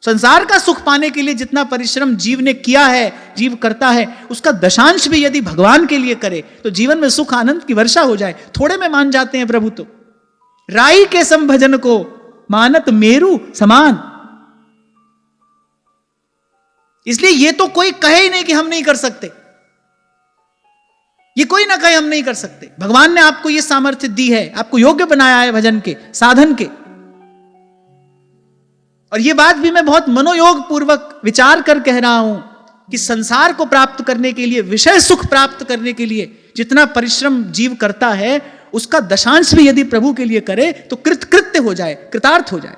संसार का सुख पाने के लिए जितना परिश्रम जीव ने किया है, जीव करता है, उसका दशांश भी यदि भगवान के लिए करे तो जीवन में सुख आनंद की वर्षा हो जाए। थोड़े में मान जाते हैं प्रभु तो। राई के सम भजन को मानत मेरु समान। इसलिए ये तो कोई कहे ही नहीं कि हम नहीं कर सकते, ये कोई ना कहे हम नहीं कर सकते। भगवान ने आपको ये सामर्थ्य दी है, आपको योग्य बनाया है भजन के, साधन के। और ये बात भी मैं बहुत मनोयोग पूर्वक विचार कर कह रहा हूं कि संसार को प्राप्त करने के लिए, विषय सुख प्राप्त करने के लिए जितना परिश्रम जीव करता है, उसका दशांश भी यदि प्रभु के लिए करे तो कृतकृत्य हो जाए, कृतार्थ हो जाए।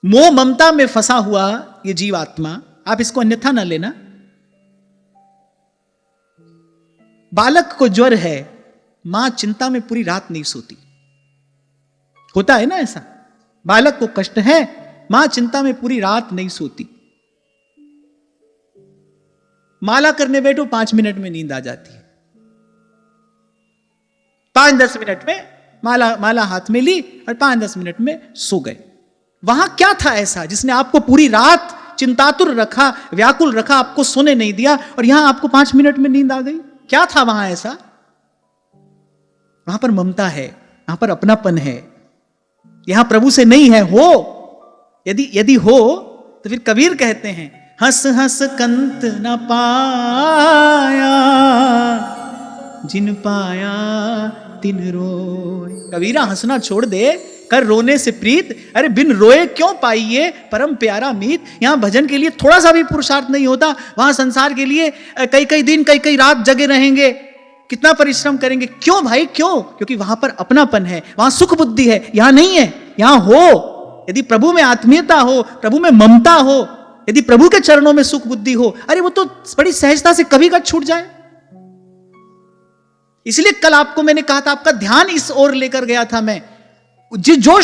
मोह ममता में फंसा हुआ ये जीवात्मा, आप इसको अन्यथा ना लेना। बालक को ज्वर है, मां चिंता में पूरी रात नहीं सोती। होता है ना ऐसा, बालक को कष्ट है, मां चिंता में पूरी रात नहीं सोती। माला करने बैठो, 5 मिनट में नींद आ जाती है। 5-10 मिनट में माला हाथ में ली और 5-10 मिनट में सो गए। वहां क्या था ऐसा जिसने आपको पूरी रात चिंतातुर रखा, व्याकुल रखा, आपको सोने नहीं दिया, और यहां आपको 5 मिनट में नींद आ गई? क्या था वहां ऐसा? वहां पर ममता है, वहां पर अपनापन है। यहां प्रभु से नहीं है। हो यदि हो तो फिर कबीर कहते हैं, हंस हंस कंत न पाया, जिन पाया तिन रोए। कबीरा हंसना छोड़ दे, कर रोने से प्रीत। अरे बिन रोए क्यों पाइए परम प्यारा मीत। यहां भजन के लिए थोड़ा सा भी पुरुषार्थ नहीं होता, वहां संसार के लिए कई कई दिन, कई कई रात जगे रहेंगे, कितना परिश्रम करेंगे। क्यों भाई, क्यों? क्योंकि वहां पर अपनापन है, वहां सुख बुद्धि है, यहां नहीं है। यहां हो, यदि प्रभु में आत्मीयता हो, प्रभु में ममता हो, यदि प्रभु के चरणों में सुख बुद्धि हो, अरे वो तो बड़ी सहजता से कभी का छूट जाए। इसलिए कल आपको मैंने कहा था, आपका ध्यान इस ओर लेकर गया था मैं, जो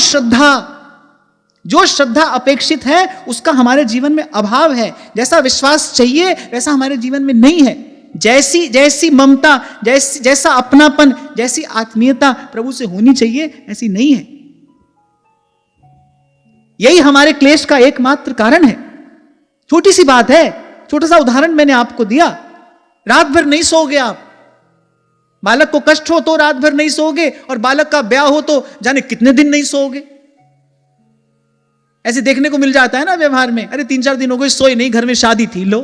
श्रद्धा अपेक्षित है उसका हमारे जीवन में अभाव है। जैसा विश्वास चाहिए वैसा हमारे जीवन में नहीं है। जैसी ममता, जैसा अपनापन, जैसी आत्मीयता प्रभु से होनी चाहिए, ऐसी नहीं है। यही हमारे क्लेश का एकमात्र कारण है। छोटी सी बात है, छोटा सा उदाहरण मैंने आपको दिया। रात भर नहीं सोओगे आप, बालक को कष्ट हो तो रात भर नहीं सोओगे, और बालक का ब्याह हो तो जाने कितने दिन नहीं सोओगे। ऐसे देखने को मिल जाता है ना व्यवहार में। अरे 3-4 दिन हो गए सोए नहीं, घर में शादी थी, लो।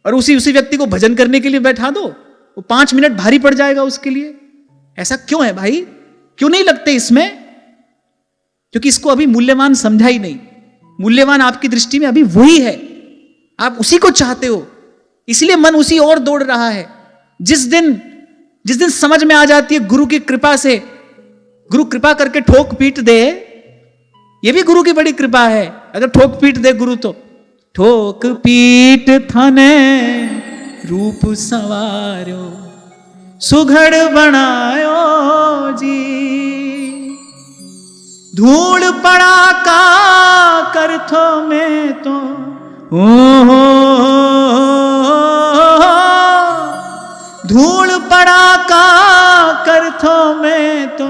और उसी व्यक्ति को भजन करने के लिए बैठा दो, वो 5 मिनट भारी पड़ जाएगा उसके लिए। ऐसा क्यों है भाई? क्यों नहीं लगते इसमें? क्योंकि इसको अभी मूल्यवान समझा ही नहीं। मूल्यवान आपकी दृष्टि में अभी वही है, आप उसी को चाहते हो, इसलिए मन उसी ओर दौड़ रहा है। जिस दिन समझ में आ जाती है गुरु की कृपा से, गुरु कृपा करके ठोक पीट दे, ये भी गुरु की बड़ी कृपा है। अगर ठोक पीट दे गुरु तो, ठोक पीट थाने रूप सवारो, सुघड़ बनायो जी, धूल पड़ा का करथो में तो, धूल पड़ा का करथो में तो,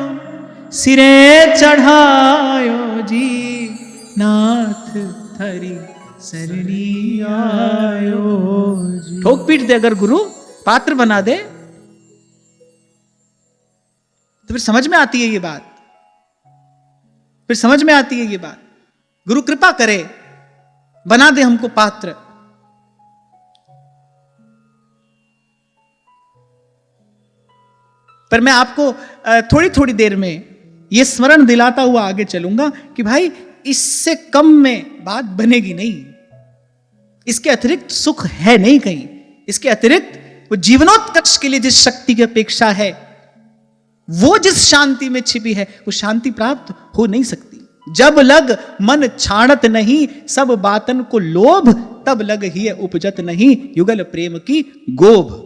सिरे चढ़ायो जी, नाथ थरी सरनी आयो जी। ठोक पीट दे अगर गुरु, पात्र बना दे, तो फिर समझ में आती है ये बात, फिर समझ में आती है ये बात। गुरु कृपा करे, बना दे हमको पात्र। पर मैं आपको थोड़ी थोड़ी देर में यह स्मरण दिलाता हुआ आगे चलूंगा कि भाई इससे कम में बात बनेगी नहीं। इसके अतिरिक्त सुख है नहीं कहीं। इसके अतिरिक्त वो जीवनोत्कर्ष के लिए जिस शक्ति की अपेक्षा है, वो जिस शांति में छिपी है, वो शांति प्राप्त हो नहीं सकती। जब लग मन छाड़त नहीं सब बातन को लोभ, तब लग ही उपजत नहीं युगल प्रेम की गोभ।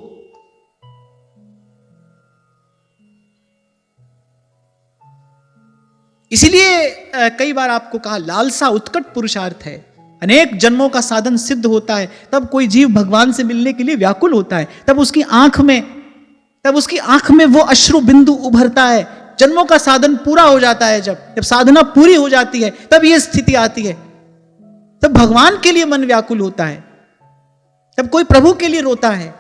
इसीलिए कई बार आपको कहा, लालसा उत्कट पुरुषार्थ है, अनेक जन्मों का साधन सिद्ध होता है, तब कोई जीव भगवान से मिलने के लिए व्याकुल होता है, तब उसकी आंख में वो अश्रु बिंदु उभरता है जन्मों का साधन पूरा हो जाता है, जब साधना पूरी हो जाती है तब यह स्थिति आती है। तब भगवान के लिए मन व्याकुल होता है, तब कोई प्रभु के लिए रोता है।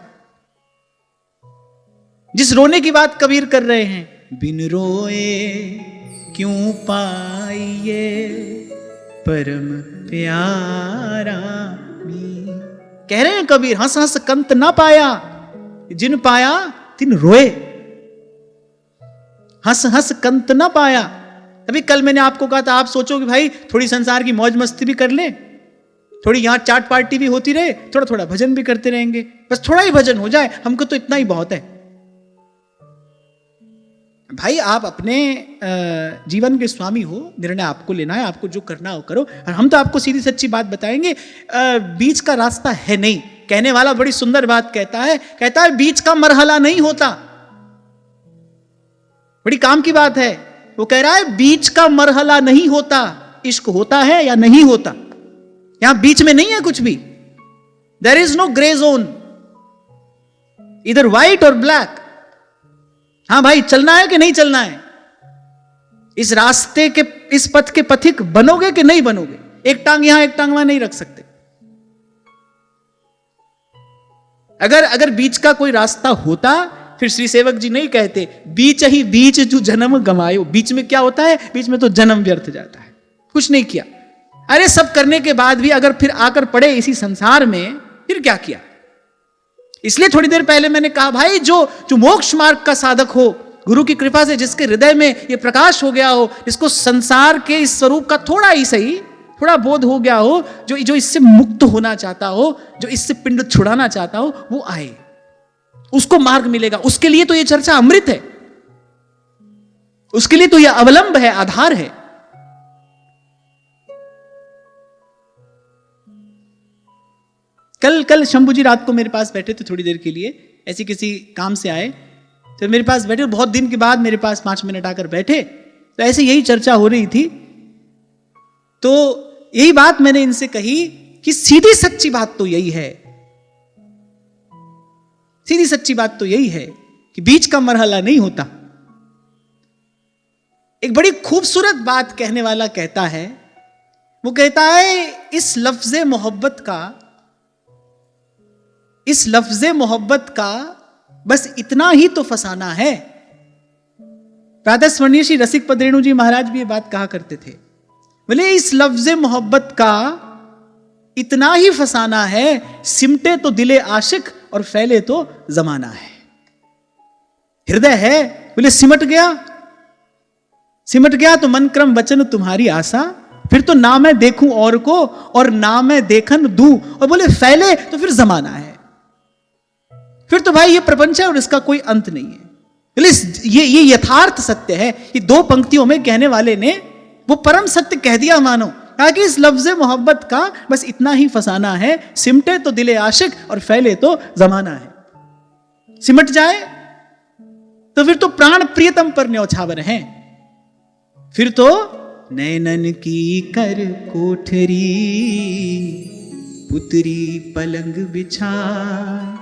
जिस रोने की बात कबीर कर रहे हैं, बिन रोए क्यों पाइए परम प्यारा मी। कह रहे हैं कबीर, हंस हंस कंत ना पाया, जिन पाया तिन रोए। हंस हंस कंत ना पाया। अभी कल मैंने आपको कहा था, आप सोचो कि भाई थोड़ी संसार की मौज मस्ती भी कर ले, थोड़ी यहां चाट पार्टी भी होती रहे, थोड़ा थोड़ा भजन भी करते रहेंगे, बस थोड़ा ही भजन हो जाए, हमको तो इतना ही बहुत है। भाई आप अपने जीवन के स्वामी हो, निर्णय आपको लेना है, आपको जो करना हो करो। और हम तो आपको सीधी सच्ची बात बताएंगे, बीच का रास्ता है नहीं। कहने वाला बड़ी सुंदर बात कहता है बीच का मरहला नहीं होता। बड़ी काम की बात है। वो कह रहा है बीच का मरहला नहीं होता, इश्क होता है या नहीं होता, यहां बीच में नहीं है कुछ भी। There is no grey zone, इधर व्हाइट और ब्लैक। हां भाई, चलना है कि नहीं चलना है, इस रास्ते के, इस पथ के पथिक बनोगे कि नहीं बनोगे। एक टांग यहां एक टांग वहां नहीं रख सकते। अगर बीच का कोई रास्ता होता, फिर श्री सेवक जी नहीं कहते बीच ही बीच जो जन्म गमायो। बीच में क्या होता है? बीच में तो जन्म व्यर्थ जाता है, कुछ नहीं किया। अरे सब करने के बाद भी अगर फिर आकर पड़े इसी संसार में, फिर क्या किया? इसलिए थोड़ी देर पहले मैंने कहा भाई, जो मोक्ष मार्ग का साधक हो, गुरु की कृपा से जिसके हृदय में ये प्रकाश हो गया हो, जिसको संसार के इस स्वरूप का थोड़ा ही सही थोड़ा बोध हो गया हो, जो इससे मुक्त होना चाहता हो, जो इससे पिंड छुड़ाना चाहता हो, वो आए, उसको मार्ग मिलेगा। उसके लिए तो ये चर्चा अमृत है, उसके लिए तो यह अवलंब है, आधार है। कल शंभू जी रात को मेरे पास बैठे थे थोड़ी देर के लिए, ऐसी किसी काम से आए तो मेरे पास बैठे, बहुत दिन के बाद मेरे पास 5 मिनट आकर बैठे, तो ऐसे यही चर्चा हो रही थी। तो यही बात मैंने इनसे कही कि सीधी सच्ची बात तो यही है, सीधी सच्ची बात तो यही है कि बीच का मरहला नहीं होता। एक बड़ी खूबसूरत बात कहने वाला कहता है, वो कहता है इस लफ्ज़े मोहब्बत का बस इतना ही तो फसाना है। प्रातः स्मरणीय श्री रसिक पदरेणु जी महाराज भी ये बात कहा करते थे, बोले इस लफ्ज़े मोहब्बत का इतना ही फसाना है, सिमटे तो दिले आशिक और फैले तो जमाना है। हृदय है, बोले सिमट गया तो मन क्रम वचन तुम्हारी आशा, फिर तो ना मैं देखूं और को और ना मैं देखन दूं, और बोले फैले तो फिर जमाना है, फिर तो भाई ये प्रपंच है और इसका कोई अंत नहीं है। ये यथार्थ सत्य है। ये 2 पंक्तियों में कहने वाले ने वो परम सत्य कह दिया मानो, ताकि इस लफ्ज़े मोहब्बत का बस इतना ही फसाना है, सिमटे तो दिले आशिक और फैले तो जमाना है। सिमट जाए तो फिर तो प्राण प्रियतम पर न्यौछावर हैं, फिर तो नैनन की कर कोठरी पुतरी पलंग बिछाए,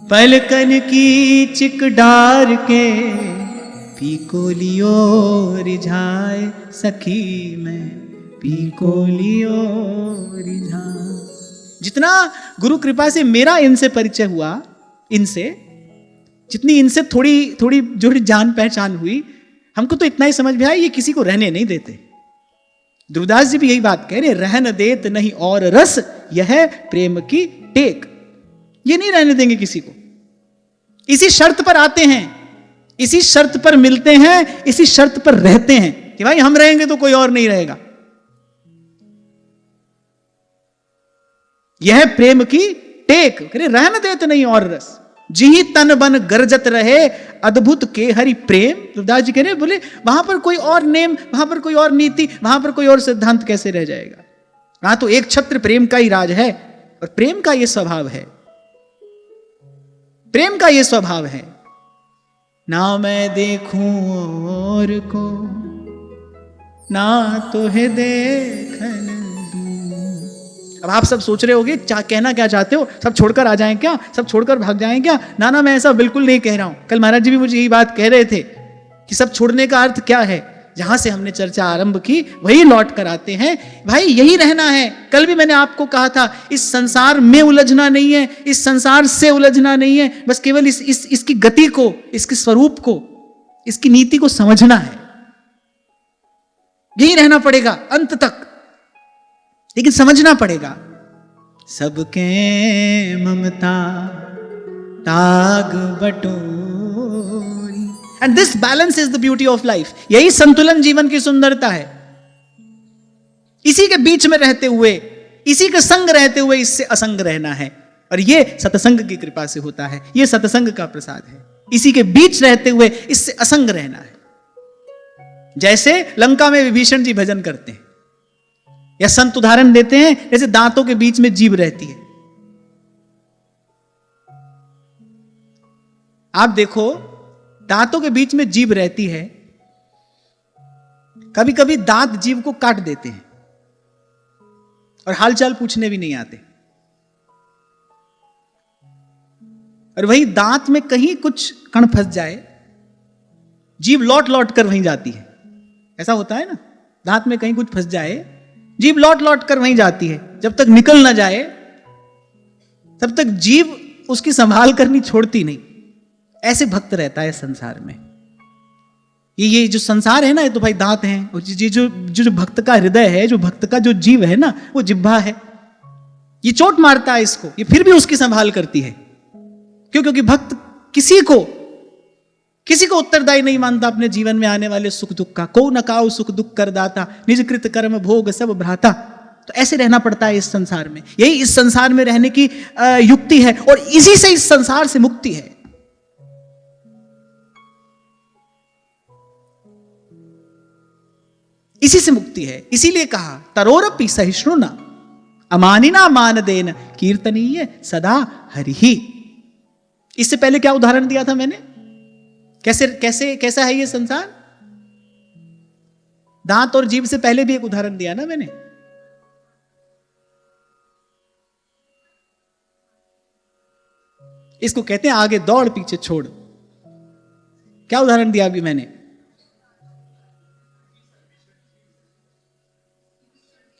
पलकन की चिक डार के पीको लियो रिझाए, सखी मैं पीको लियो रिझाए। जितना गुरु कृपा से मेरा इनसे परिचय हुआ, जितनी इनसे थोड़ी जो जान पहचान हुई, हमको तो इतना ही समझ में आया ये किसी को रहने नहीं देते। ध्रुवदास जी भी यही बात कह रहे, रहन देत नहीं और रस, यह प्रेम की टेक। ये नहीं रहने देंगे किसी को। इसी शर्त पर आते हैं, इसी शर्त पर मिलते हैं, इसी शर्त पर रहते हैं कि भाई हम रहेंगे तो कोई और नहीं रहेगा। यह प्रेम की टेक, रहन देत नहीं और रस, जिही तन बन गरजत रहे अद्भुत के हरि प्रेम। ध्रुवदास जी कह रहे, बोले वहां पर कोई और नेम, वहां पर कोई और नीति, वहां पर कोई और सिद्धांत कैसे रह जाएगा? वहां तो एक छत्र प्रेम का ही राज है, और प्रेम का यह स्वभाव है, प्रेम का यह स्वभाव है, ना मैं देखूं और को ना तो है देखन दूं। अब आप सब सोच रहे होगे कहना क्या चाहते हो, सब छोड़कर आ जाएं क्या, सब छोड़कर भाग जाएं क्या? ना, मैं ऐसा बिल्कुल नहीं कह रहा हूं। कल महाराज जी भी मुझे यही बात कह रहे थे कि सब छोड़ने का अर्थ क्या है। जहां से हमने चर्चा आरंभ की वही लौट कर आते हैं। भाई यही रहना है। कल भी मैंने आपको कहा था, इस संसार में उलझना नहीं है, इस संसार से उलझना नहीं है, बस केवल इसकी गति को, इसके स्वरूप को, इसकी नीति को समझना है। यही रहना पड़ेगा अंत तक, लेकिन समझना पड़ेगा। सबके ममता ताग बटोरी, and this balance is the beauty of life. यही संतुलन जीवन की सुंदरता है। इसी के बीच में रहते हुए, इसी के संग रहते हुए इससे असंग रहना है, और यह सत्संग की कृपा से होता है। यह सत्संग का प्रसाद है। इसी के बीच रहते हुए इससे असंग रहना है। जैसे लंका में विभीषण जी भजन करते हैं, या संत उदाहरण देते हैं, जैसे दांतों के बीच में जीभ रहती है। आप देखो, दांतों के बीच में जीभ रहती है, कभी कभी दांत जीभ को काट देते हैं और हालचाल पूछने भी नहीं आते। और वही दांत में कहीं कुछ कण फंस जाए, जीभ लौट लौट कर वहीं जाती है। ऐसा होता है ना, दांत में कहीं कुछ फंस जाए, जीभ लौट लौट कर वहीं जाती है। जब तक निकल ना जाए तब तक जीभ उसकी संभाल करनी छोड़ती नहीं। ऐसे भक्त रहता है संसार में। ये जो संसार है ना, ये तो भाई दांत हैं। और जो भक्त का हृदय है, जो भक्त का जो जीव है ना, वो जिह्वा है। ये चोट मारता है इसको, ये फिर भी उसकी संभाल करती है। क्यों? क्योंकि भक्त किसी को उत्तरदायी नहीं मानता अपने जीवन में आने वाले सुख दुख का। को न काऊ सुख दुख कर दाता, निज कृत कर्म भोग सब भ्राता। तो ऐसे रहना पड़ता है इस संसार में। यही इस संसार में रहने की युक्ति है, और इसी से इस संसार से मुक्ति है। इसी से मुक्ति है। इसीलिए कहा, तरोरपि सहिष्णु न अमानिना मान देन कीर्तनीय सदा हरिहि। इससे पहले क्या उदाहरण दिया था मैंने? कैसा है ये संसार? दांत और जीभ से पहले भी एक उदाहरण दिया ना मैंने। इसको कहते हैं आगे दौड़ पीछे छोड़। क्या उदाहरण दिया अभी मैंने?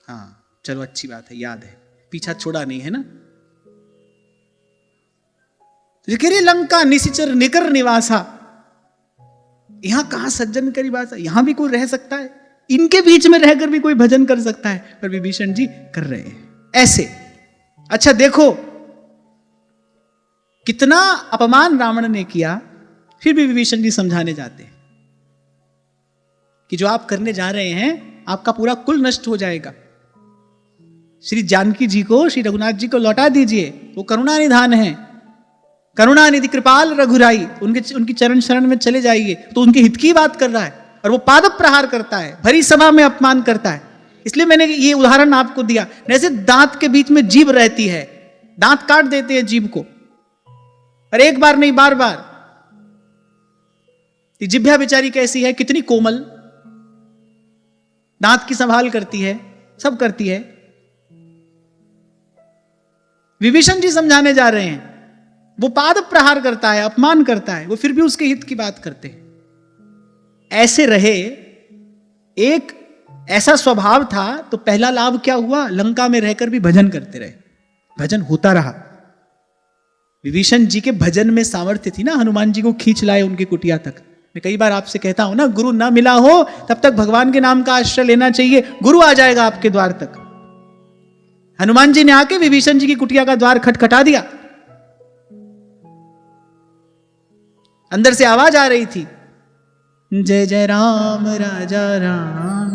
हाँ, चलो अच्छी बात है, याद है, पीछा छोड़ा नहीं है ना। कह लंका निशिचर निकर निवासा, यहां कहां सज्जन का निवासा। यहां भी कोई रह सकता है, इनके बीच में रहकर भी कोई भजन कर सकता है, पर विभीषण जी कर रहे हैं ऐसे। अच्छा देखो, कितना अपमान रावण ने किया, फिर भी विभीषण जी समझाने जाते हैं कि जो आप करने जा रहे हैं, आपका पूरा कुल नष्ट हो जाएगा। श्री जानकी जी को, श्री रघुनाथ जी को लौटा दीजिए, वो करुणा निधान है, करुणा निधि कृपाल रघुराई। उनकी चरण शरण में चले जाइए। तो उनके हित की बात कर रहा है, और वो पाद प्रहार करता है, भरी सभा में अपमान करता है। इसलिए मैंने ये उदाहरण आपको दिया। जैसे दांत के बीच में जीभ रहती है, दांत काट देते हैं जीभ को, और एक बार नहीं बार बार। जिह्वा बेचारी कैसी है, कितनी कोमल, दांत की संभाल करती है, सब करती है। विभीषण जी समझाने जा रहे हैं, वो पाद प्रहार करता है, अपमान करता है, वो फिर भी उसके हित की बात करते हैं। ऐसे रहे। एक ऐसा स्वभाव था, तो पहला लाभ क्या हुआ? लंका में रहकर भी भजन करते रहे, भजन होता रहा। विभीषण जी के भजन में सामर्थ्य थी ना, हनुमान जी को खींच लाए उनकी कुटिया तक। मैं कई बार आपसे कहता हूं ना, गुरु ना मिला हो तब तक भगवान के नाम का आश्रय लेना चाहिए, गुरु आ जाएगा आपके द्वार तक। हनुमान जी ने आके विभीषण जी की कुटिया का द्वार खटखटा दिया। अंदर से आवाज आ रही थी, जय जय राम राजा राम,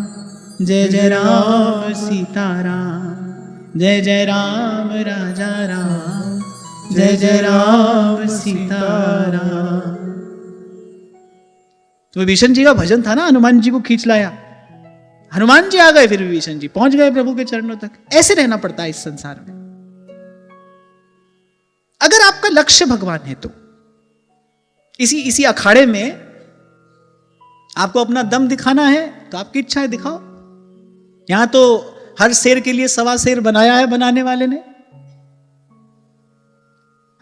जय जय राम सीता राम, जय जय राम राजा राम, जय जय राम सीता राम। तो विभीषण जी का भजन था ना, हनुमान जी को खींच लाया। हनुमान जी आ गए, फिर विभीषण जी पहुंच गए प्रभु के चरणों तक। ऐसे रहना पड़ता है इस संसार में। अगर आपका लक्ष्य भगवान है तो इसी अखाड़े में आपको अपना दम दिखाना है, तो आपकी इच्छा है, दिखाओ। यहां तो हर शेर के लिए सवा शेर बनाया है बनाने वाले ने।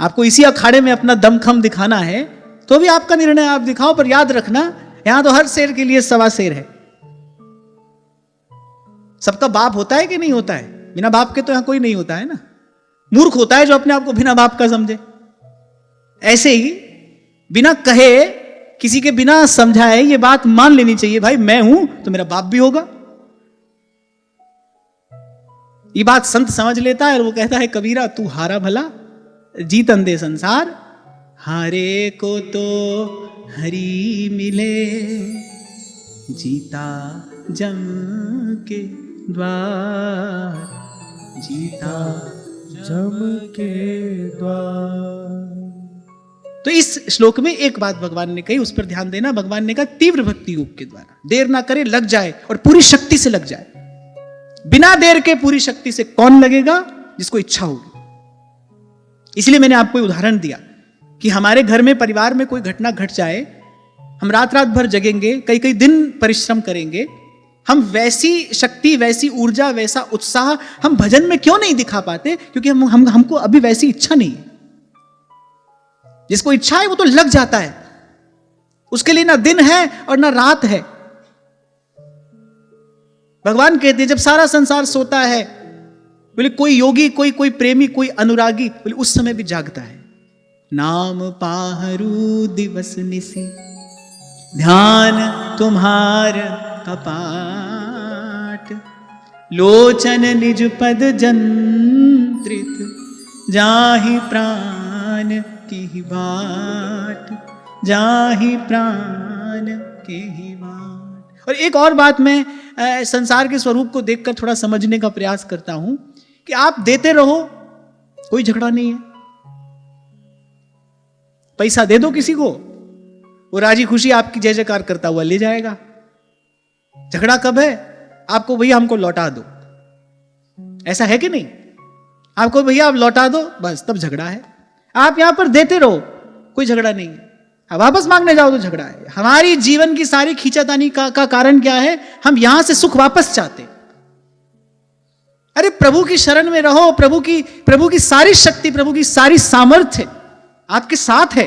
आपको इसी अखाड़े में अपना दमखम दिखाना है, तो भी आपका निर्णय, आप दिखाओ। पर याद रखना, यहां तो हर शेर के लिए सवा शेर है। सबका बाप होता है कि नहीं होता है? बिना बाप के तो यहां कोई नहीं होता है ना। मूर्ख होता है जो अपने आप को बिना बाप का समझे। ऐसे ही बिना कहे, किसी के बिना समझाए ये बात मान लेनी चाहिए, भाई मैं हूं तो मेरा बाप भी होगा। ये बात संत समझ लेता है और वो कहता है, कबीरा तू हारा भला जीतन दे संसार, हारे को तो हरी मिले जीता जम के द्वार, जीता जम के द्वार। तो इस श्लोक में एक बात भगवान ने कही, उस पर ध्यान देना। भगवान ने कहा तीव्र भक्ति योग के द्वारा, देर ना करे, लग जाए और पूरी शक्ति से लग जाए। बिना देर के पूरी शक्ति से कौन लगेगा? जिसको इच्छा होगी। इसलिए मैंने आपको उदाहरण दिया कि हमारे घर में, परिवार में कोई घटना घट जाए, हम रात रात भर जगेंगे, कई कई दिन परिश्रम करेंगे, हम वैसी शक्ति, वैसी ऊर्जा, वैसा उत्साह हम भजन में क्यों नहीं दिखा पाते? क्योंकि हमको अभी वैसी इच्छा नहीं है। जिसको इच्छा है वो तो लग जाता है, उसके लिए ना दिन है और ना रात है। भगवान कहते हैं जब सारा संसार सोता है, बोले कोई योगी, कोई प्रेमी, कोई अनुरागी, बोले उस समय भी जागता है। नाम पाहरू दिवस निसी, ध्यान तुम्हार कपाट, लोचन निज पद जंत्रित, जाहि प्राण की ही बाट, जाहि प्राण की ही बाट। और एक और बात मैं संसार के स्वरूप को देखकर थोड़ा समझने का प्रयास करता हूं कि आप देते रहो, कोई झगड़ा नहीं है। पैसा दे दो किसी को, वो राजी खुशी आपकी जय जयकार करता हुआ ले जाएगा। झगड़ा कब है? आपको भैया हमको लौटा दो, ऐसा है कि नहीं? आपको भैया आप लौटा दो, बस तब झगड़ा है। आप यहां पर देते रहो, कोई झगड़ा नहीं है। अब वापस मांगने जाओ तो झगड़ा है। हमारी जीवन की सारी खींचातानी का कारण क्या है? हम यहां से सुख वापस चाहते। अरे प्रभु की शरण में रहो, प्रभु की सारी शक्ति, प्रभु की सारी सामर्थ्य आपके साथ है।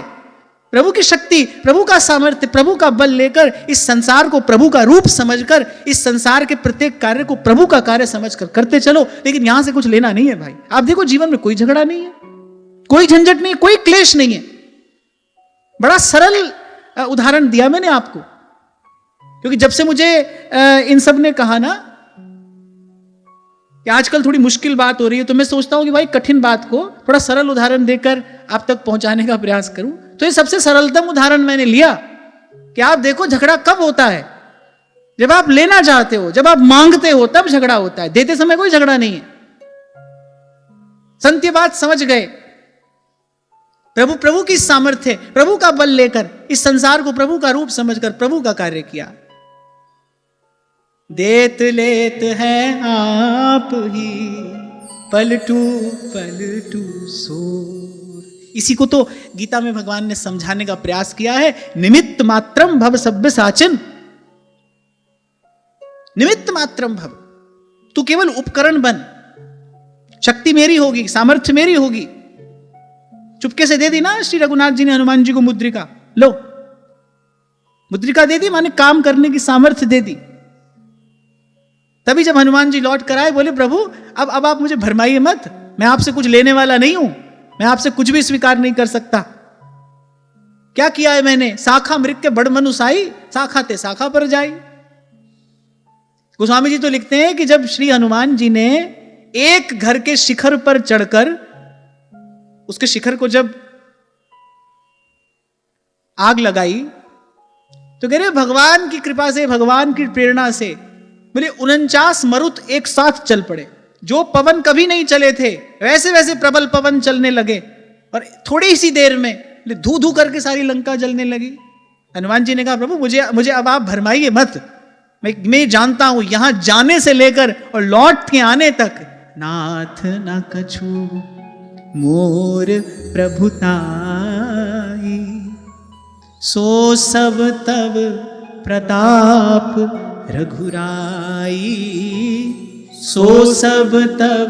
प्रभु की शक्ति, प्रभु का सामर्थ्य, प्रभु का बल लेकर इस संसार को प्रभु का रूप समझकर, इस संसार के प्रत्येक कार्य को प्रभु का कार्य समझकर करते चलो। लेकिन यहां से कुछ लेना नहीं है भाई। आप देखो जीवन में कोई झगड़ा नहीं है, कोई झंझट नहीं है, कोई क्लेश नहीं है। बड़ा सरल उदाहरण दिया मैंने आपको, क्योंकि जब से मुझे इन सब ने कहा ना कि आजकल थोड़ी मुश्किल बात हो रही है, तो मैं सोचता हूं कि भाई कठिन बात को थोड़ा सरल उदाहरण देकर आप तक पहुंचाने का प्रयास करूं। तो ये सबसे सरलतम उदाहरण मैंने लिया कि आप देखो झगड़ा कब होता है? जब आप लेना चाहते हो, जब आप मांगते हो, तब झगड़ा होता है। देते समय कोई झगड़ा नहीं है। संत ये बात समझ गए। प्रभु की सामर्थ्य, प्रभु का बल लेकर इस संसार को प्रभु का रूप समझकर प्रभु का कार्य किया। देत लेत है आप ही, पलटू पलटू सोर। इसी को तो गीता में भगवान ने समझाने का प्रयास किया है। निमित्त मात्रम भव सभ्य साचन, निमित्त मात्रम भव, तू केवल उपकरण बन। शक्ति मेरी होगी, सामर्थ्य मेरी होगी। चुपके से दे दी ना श्री रघुनाथ जी ने हनुमान जी को मुद्रिका, लो मुद्रिका दे दी, माने काम करने की सामर्थ्य दे दी। तभी जब हनुमान जी लौट कर आए, बोले प्रभु अब आप मुझे भरमाइए मत, मैं आपसे कुछ लेने वाला नहीं हूं, मैं आपसे कुछ भी स्वीकार नहीं कर सकता। क्या किया है मैंने? शाखा मृग के बड़ मनुसाई, शाखा ते शाखा पर जाई। गोस्वामी जी तो लिखते हैं कि जब श्री हनुमान जी ने एक घर के शिखर पर चढ़कर, उसके शिखर को जब आग लगाई, तो कह रहे भगवान की कृपा से, भगवान की प्रेरणा से बोले 49 मरुत एक साथ चल पड़े। जो पवन कभी नहीं चले थे, वैसे वैसे प्रबल पवन चलने लगे, और थोड़ी सी देर में धू धू करके सारी लंका जलने लगी। हनुमान जी ने कहा प्रभु मुझे अब आप भरमाइए मत, मैं जानता हूं यहां जाने से लेकर और लौट के आने तक नाथ न कछु मोर प्रभुताई, सो सब तब प्रताप रघुराई, सो सब तब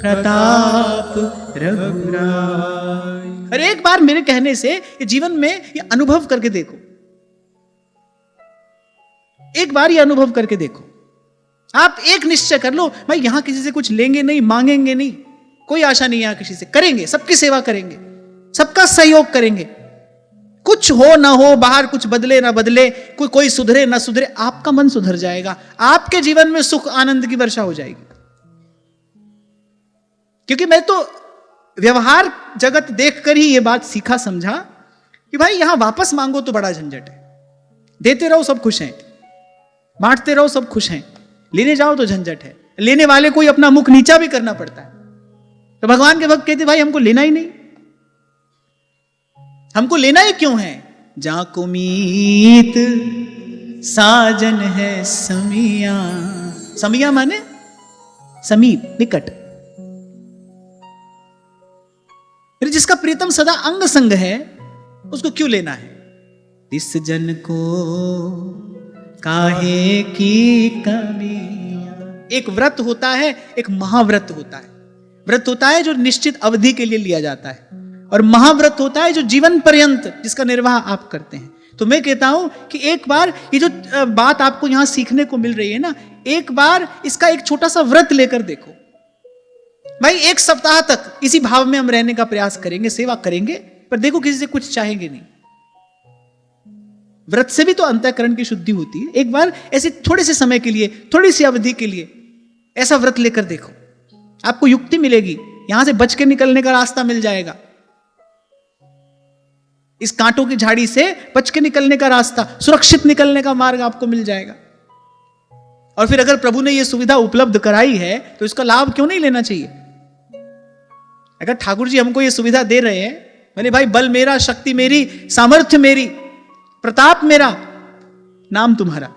प्रताप रघुराई। अरे एक बार मेरे कहने से ये जीवन में ये अनुभव करके देखो। एक बार ये अनुभव करके देखो। आप एक निश्चय कर लो, भाई यहां किसी से कुछ लेंगे नहीं, मांगेंगे नहीं, कोई आशा नहीं यहां किसी से, करेंगे, सबकी सेवा करेंगे, सबका सहयोग करेंगे, कुछ हो ना हो, बाहर कुछ बदले ना बदले, कोई सुधरे ना सुधरे, आपका मन सुधर जाएगा, आपके जीवन में सुख आनंद की वर्षा हो जाएगी। क्योंकि मैं तो व्यवहार जगत देखकर ही यह बात सीखा समझा कि भाई यहां वापस मांगो तो बड़ा झंझट है, देते रहो सब खुश हैं, बांटते रहो सब खुश हैं, लेने जाओ तो झंझट है, लेने वाले को ही अपना मुख नीचा भी करना पड़ता है। तो भगवान के भक्त कहते भाई हमको लेना ही नहीं, हमको लेना ही क्यों है? जा को मीत साजन है समिया, समिया माने समीप, निकट, फिर जिसका प्रीतम सदा अंग संग है उसको क्यों लेना है? इस जन को काहे की कमियां। एक व्रत होता है, एक महाव्रत होता है। व्रत होता है जो निश्चित अवधि के लिए लिया जाता है, और महाव्रत होता है जो जीवन पर्यंत जिसका निर्वाह आप करते हैं। तो मैं कहता हूं कि एक बार ये जो बात आपको यहां सीखने को मिल रही है ना, एक बार इसका एक छोटा सा व्रत लेकर देखो। भाई एक सप्ताह तक इसी भाव में हम रहने का प्रयास करेंगे, सेवा करेंगे, पर देखो किसी से कुछ चाहेंगे नहीं। व्रत से भी तो अंतःकरण की शुद्धि होती है। एक बार ऐसे थोड़े से समय के लिए, थोड़ी सी अवधि के लिए ऐसा व्रत लेकर देखो, आपको युक्ति मिलेगी, यहां से बच के निकलने का रास्ता मिल जाएगा, इस कांटों की झाड़ी से बच के निकलने का रास्ता, सुरक्षित निकलने का मार्ग आपको मिल जाएगा। और फिर अगर प्रभु ने यह सुविधा उपलब्ध कराई है तो इसका लाभ क्यों नहीं लेना चाहिए? अगर ठाकुर जी हमको यह सुविधा दे रहे हैं, मैंने भाई बल मेरा, शक्ति मेरी, सामर्थ्य मेरी, प्रताप मेरा, नाम तुम्हारा,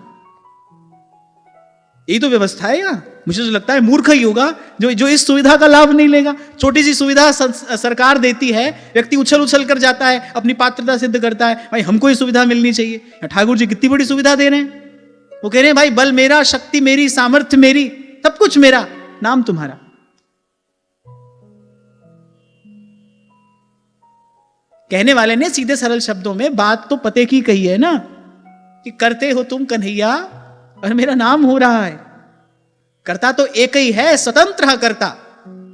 यही तो व्यवस्था है यार। मुझे तो लगता है मूर्ख ही होगा जो इस सुविधा का लाभ नहीं लेगा। छोटी सी सुविधा सरकार देती है, व्यक्ति उछल उछल कर जाता है, अपनी पात्रता सिद्ध करता है, भाई हमको ये सुविधा मिलनी चाहिए। ठाकुर जी कितनी बड़ी सुविधा दे रहे हैं, वो कह रहे हैं भाई बल मेरा, शक्ति मेरी, सामर्थ्य मेरी, सब कुछ मेरा, नाम तुम्हारा। कहने वाले ने सीधे सरल शब्दों में बात तो पते की कही है ना, कि करते हो तुम कन्हैया और मेरा नाम हो रहा है। कर्ता तो एक ही है, स्वतंत्र है कर्ता।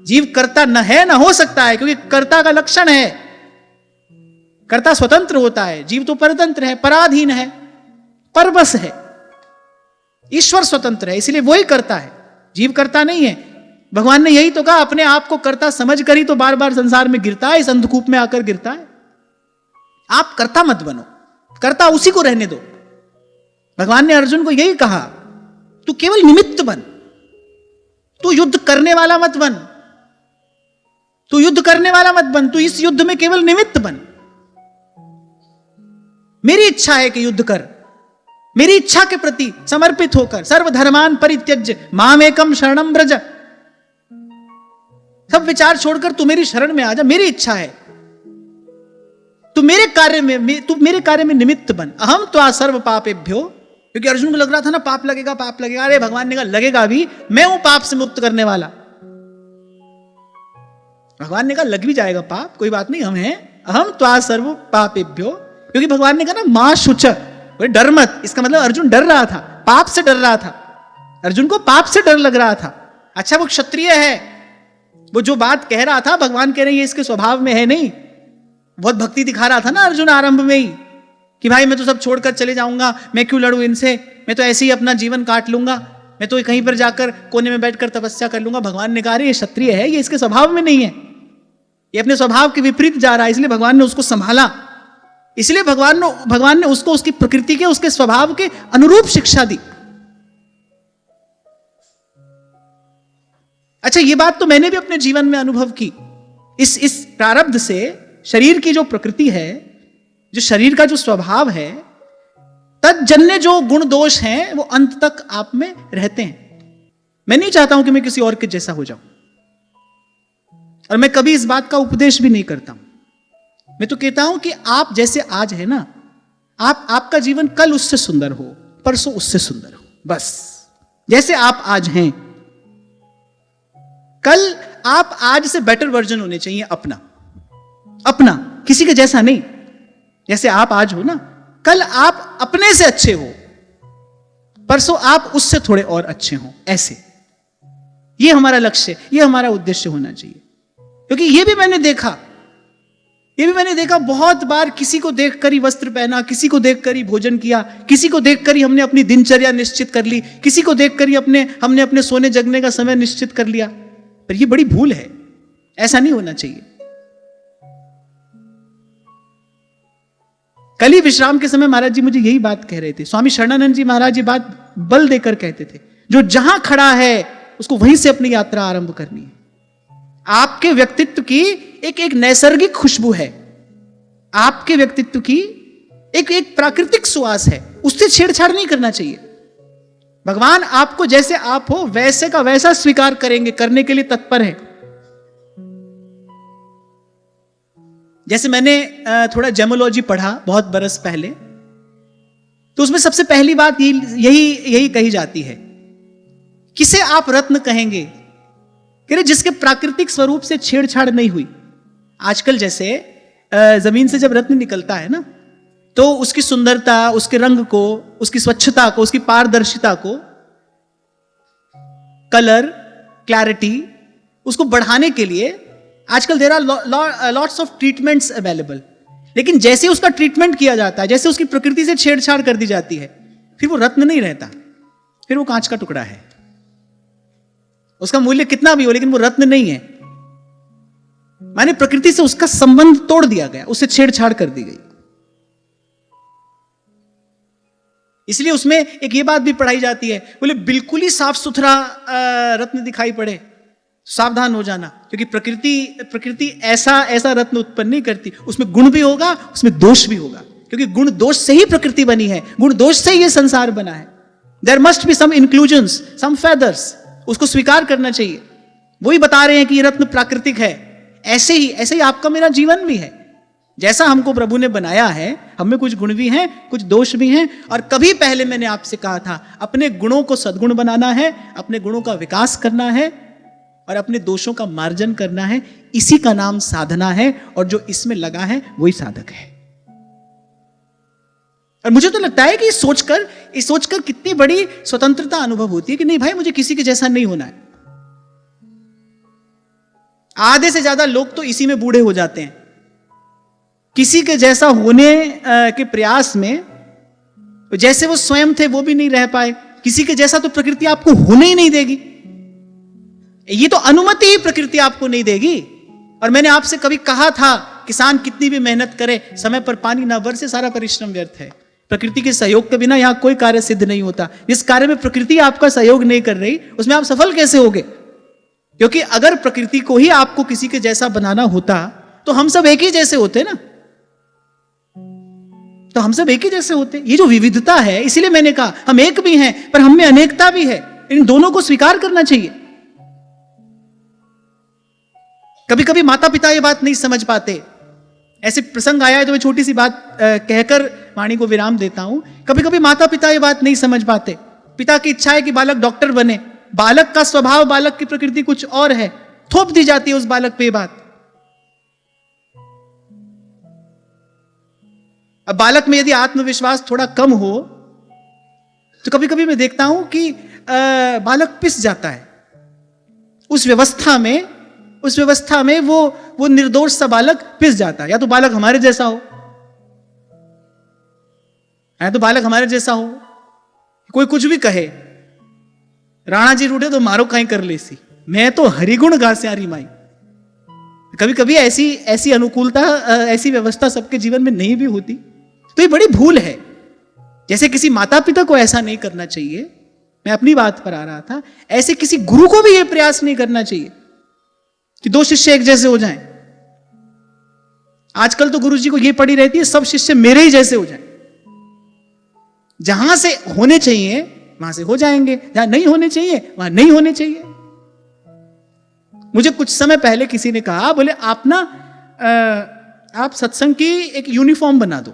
जीव कर्ता न है, न हो सकता है, क्योंकि कर्ता का लक्षण है, कर्ता स्वतंत्र होता है, जीव तो परतंत्र है, पराधीन है, परवश है। ईश्वर स्वतंत्र है, इसलिए वही कर्ता है, जीव कर्ता नहीं है। भगवान ने यही तो कहा, अपने आप को कर्ता समझ कर ही तो बार बार संसार में गिरता है, इस अंधकूप में आकर गिरता है। आप कर्ता मत बनो, कर्ता उसी को रहने दो। भगवान ने अर्जुन को यही कहा, तू केवल निमित्त बन, तू युद्ध करने वाला मत बन, तू युद्ध करने वाला मत बन, तू इस युद्ध में केवल निमित्त बन। मेरी इच्छा है कि युद्ध कर, मेरी इच्छा के प्रति समर्पित होकर, सर्वधर्मान परित्यज्य मामेकम शरणम व्रज, सब विचार छोड़कर तू मेरी शरण में आ जा, मेरी इच्छा है, तू मेरे कार्य में निमित्त बन। अहम त्वा सर्व पापेभ्यो, क्योंकि अर्जुन को लग रहा था ना पाप लगेगा, पाप लगेगा। अरे भगवान ने कहा लगेगा भी, मैं हूं पाप से मुक्त करने वाला। भगवान ने कहा लग भी जाएगा पाप, कोई बात नहीं, हम हैं। अहम त्वा सर्व पापेभ्यो, क्योंकि भगवान ने कहा ना मां शुच, डर मत। इसका मतलब अर्जुन डर रहा था, पाप से डर रहा था, अर्जुन को पाप से डर लग रहा था। अच्छा वो क्षत्रिय है, वो जो बात कह रहा था भगवान कह रहे हैं ये इसके स्वभाव में है नहीं। बहुत भक्ति दिखा रहा था ना अर्जुन आरंभ में ही, कि भाई मैं तो सब छोड़कर चले जाऊंगा, मैं क्यों लड़ूं इनसे, मैं तो ऐसे ही अपना जीवन काट लूंगा, मैं तो कहीं पर जाकर कोने में बैठकर तपस्या कर लूंगा। भगवान ने कहा ये क्षत्रिय है, ये इसके स्वभाव में नहीं है, ये अपने स्वभाव के विपरीत जा रहा है, इसलिए भगवान ने उसको संभाला, इसलिए भगवान ने उसको उसकी प्रकृति के, उसके स्वभाव के अनुरूप शिक्षा दी। अच्छा ये बात तो मैंने भी अपने जीवन में अनुभव की। इस प्रारब्ध से शरीर की जो प्रकृति है, जो शरीर का जो स्वभाव है, तज्जन्य जो गुण दोष हैं वो अंत तक आप में रहते हैं। मैं नहीं चाहता हूं कि मैं किसी और के जैसा हो जाऊं, और मैं कभी इस बात का उपदेश भी नहीं करता हूं। मैं तो कहता हूं कि आप जैसे आज है ना, आपका जीवन कल उससे सुंदर हो, परसों उससे सुंदर हो, बस जैसे आप आज हैं, कल आप आज से बेटर वर्जन होने चाहिए अपना, किसी के जैसा नहीं। जैसे आप आज हो ना, कल आप अपने से अच्छे हो, परसों आप उससे थोड़े और अच्छे हों, ऐसे। ये हमारा लक्ष्य, ये हमारा उद्देश्य होना चाहिए। क्योंकि ये भी मैंने देखा बहुत बार, किसी को देखकर ही वस्त्र पहना, किसी को देखकर ही भोजन किया, किसी को देखकर ही हमने अपनी दिनचर्या निश्चित कर ली, किसी को देखकर ही हमने अपने सोने जगने का समय निश्चित कर लिया। पर ये बड़ी भूल है, ऐसा नहीं होना चाहिए। कल ही विश्राम के समय महाराज जी मुझे यही बात कह रहे थे। स्वामी शरणानंद जी महाराज ये बात बल देकर कहते थे, जो जहां खड़ा है उसको वहीं से अपनी यात्रा आरंभ करनी है। आपके व्यक्तित्व की एक नैसर्गिक खुशबू है, आपके व्यक्तित्व की एक प्राकृतिक सुवास है, उससे छेड़छाड़ नहीं करना चाहिए। भगवान आपको जैसे आप हो वैसे का वैसा स्वीकार करेंगे, करने के लिए तत्पर है। जैसे मैंने थोड़ा जेमोलॉजी पढ़ा बहुत बरस पहले, तो उसमें सबसे पहली बात यही कही जाती है, किसे आप रत्न कहेंगे? जिसके प्राकृतिक स्वरूप से छेड़छाड़ नहीं हुई। आजकल जैसे जमीन से जब रत्न निकलता है ना, तो उसकी सुंदरता, उसके रंग को, उसकी स्वच्छता को, उसकी पारदर्शिता को, कलर, क्लैरिटी, उसको बढ़ाने के लिए आजकल there are lots of treatments available. लेकिन जैसे उसका ट्रीटमेंट किया जाता है, जैसे उसकी प्रकृति से छेड़छाड़ कर दी जाती है, फिर वो रत्न नहीं रहता, फिर वो कांच का टुकड़ा है। उसका मूल्य कितना भी हो, लेकिन वो रत्न नहीं है। माने प्रकृति से उसका संबंध तोड़ दिया गया, उससे छेड़छाड़ कर दी गई। इसलिए उसमें एक ये बात भी पढ़ाई जाती है, बोले बिल्कुल ही साफ सुथरा रत्न दिखाई पड़े, सावधान हो जाना, क्योंकि प्रकृति ऐसा रत्न उत्पन्न नहीं करती। उसमें गुण भी होगा, उसमें दोष भी होगा, क्योंकि गुण दोष से ही प्रकृति बनी है, गुण दोष से ही ये संसार बना है। There must be some inclusions, some feathers, उसको स्वीकार करना चाहिए। वही बता रहे हैं कि ये रत्न प्राकृतिक है। ऐसे ही आपका मेरा जीवन भी है। जैसा हमको प्रभु ने बनाया है, हमें कुछ गुण भी हैं, कुछ दोष भी हैं। और कभी पहले मैंने आपसे कहा था, अपने गुणों को सद्गुण बनाना है, अपने गुणों का विकास करना है और अपने दोषों का मार्जन करना है। इसी का नाम साधना है, और जो इसमें लगा है वही साधक है। और मुझे तो लगता है कि इस सोचकर कितनी बड़ी स्वतंत्रता अनुभव होती है कि नहीं भाई, मुझे किसी के जैसा नहीं होना है। आधे से ज्यादा लोग तो इसी में बूढ़े हो जाते हैं, किसी के जैसा होने के प्रयास में। जैसे वो स्वयं थे वो भी नहीं रह पाए, किसी के जैसा तो प्रकृति आपको होने ही नहीं देगी। ये तो अनुमति ही प्रकृति आपको नहीं देगी। और मैंने आपसे कभी कहा था, किसान कितनी भी मेहनत करे, समय पर पानी ना बरसे, सारा परिश्रम व्यर्थ है। प्रकृति के सहयोग के बिना यहां कोई कार्य सिद्ध नहीं होता। जिस कार्य में प्रकृति आपका सहयोग नहीं कर रही, उसमें आप सफल कैसे होगे? क्योंकि अगर प्रकृति को ही आपको किसी के जैसा बनाना होता, तो हम सब एक ही जैसे होते ना, तो हम सब एक ही जैसे होते। ये जो विविधता है, इसीलिए मैंने कहा हम एक भी हैं, पर हम में अनेकता भी है। इन दोनों को स्वीकार करना चाहिए। कभी कभी माता पिता ये बात नहीं समझ पाते। ऐसे प्रसंग आया है, तो मैं छोटी सी बात कहकर वाणी को विराम देता हूं। कभी कभी माता पिता ये बात नहीं समझ पाते। पिता की इच्छा है कि बालक डॉक्टर बने, बालक का स्वभाव, बालक की प्रकृति कुछ और है, थोप दी जाती है उस बालक पे बात। अब बालक में यदि आत्मविश्वास थोड़ा कम हो, तो कभी कभी मैं देखता हूं कि बालक पिस जाता है। उस व्यवस्था में वो निर्दोष सा बालक पिस जाता है। या तो बालक हमारे जैसा हो, कोई कुछ भी कहे, राणा जी रूठे तो मारो काई कर लेसी, मैं तो हरिगुण गास्यारी माई। कभी कभी ऐसी अनुकूलता, ऐसी व्यवस्था सबके जीवन में नहीं भी होती, तो ये बड़ी भूल है। जैसे किसी माता पिता को ऐसा नहीं करना चाहिए, मैं अपनी बात पर आ रहा था, ऐसे किसी गुरु को भी यह प्रयास नहीं करना चाहिए कि दो शिष्य एक जैसे हो जाएं। आजकल तो गुरु जी को यह पड़ी रहती है, सब शिष्य मेरे ही जैसे हो जाएं। जहां से होने चाहिए वहां से हो जाएंगे, जहां नहीं होने चाहिए वहां नहीं होने चाहिए। मुझे कुछ समय पहले किसी ने कहा, बोले आप सत्संग की एक यूनिफॉर्म बना दो।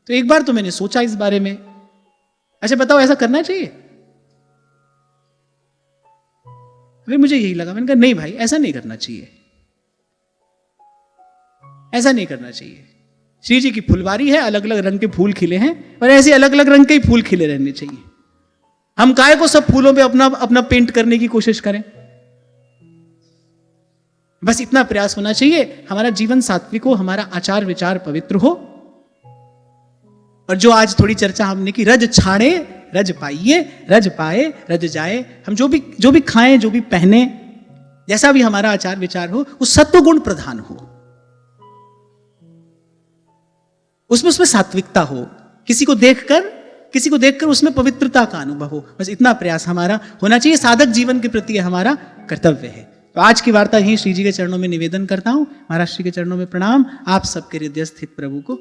तो एक बार तो मैंने सोचा इस बारे में, अच्छा बताओ ऐसा करना चाहिए? फिर मुझे यही लगा, मैंने कहा नहीं भाई, ऐसा नहीं करना चाहिए, ऐसा नहीं करना चाहिए। श्री जी की फुलवारी है, अलग अलग रंग के फूल खिले हैं, और ऐसे अलग अलग रंग के ही फूल खिले रहने चाहिए। हम काय को सब फूलों पे अपना अपना पेंट करने की कोशिश करें? बस इतना प्रयास होना चाहिए, हमारा जीवन सात्विक हो, हमारा आचार विचार पवित्र हो। और जो आज थोड़ी चर्चा हमने की, रज छाड़े रज पाइए, रज पाए रज जाए, हम जो भी खाएं, जो भी पहने, जैसा भी हमारा आचार विचार हो, वो सत्व गुण प्रधान हो, उसमें सात्विकता हो, किसी को देखकर उसमें पवित्रता का अनुभव हो। बस इतना प्रयास हमारा होना चाहिए, साधक जीवन के प्रति हमारा कर्तव्य है। तो आज की वार्ता यही श्री जी के चरणों में निवेदन करता हूं। महाराज श्री के चरणों में प्रणाम। आप सबके हृदय स्थित प्रभु को